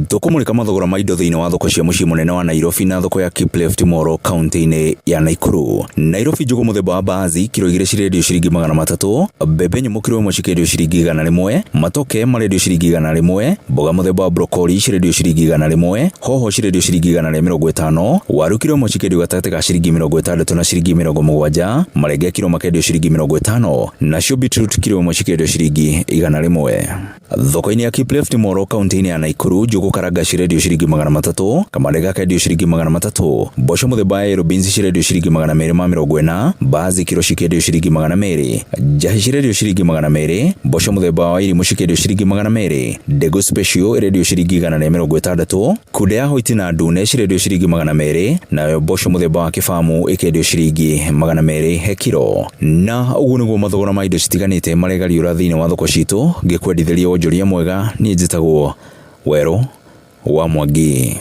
tukumulika mathogora ma indo thiini wa thoko cia mucii munene wa Nairobi na thoko ya Kipleft Moro kaunti-ini ya Nakuru. Nairobi njugu muthemba wa bathi kilo 2 cirendio ciringi 300, mbembe nyumu kilo 1 cikendio ciringi 100, matoke marendio ciringi 100, mboga muthemba wa broccoli cirendio ciringi 100, hoho cirendio ciringi 150, waru kilo 1 cikendio gatagati ka ciringi 60 na ciringi 70, marenge kilo makendio ciringi 50, nacio beetroot kilo 1 cikendio ciringi 100. Thoko-ini ya Kipleft Moro kaunti-ini ya Nakuru njugu karanga cirendio ciringi 300, kamande gakendio ciringi 300, mboco muthemba wa yellow beans cirendio ciringi 240, bathi kilo cikendio ciringi 200, njahi cirendio ciringi 200, mboco muthemba wa irimu cikendio ciringi 200, ndegu special irendio ciringi 160, kunde ya white na ndune cirendio ciringi 200, nayo mboco muthemba wa kifamu ikendio ciringi 200 he kilo. Na uguo niguo mathogora ma indo citiganite maregariura thiini wa thoko citu, ngikwendithĩria wonjoria mwega. Ni njitagwo Wero wa Mwangi.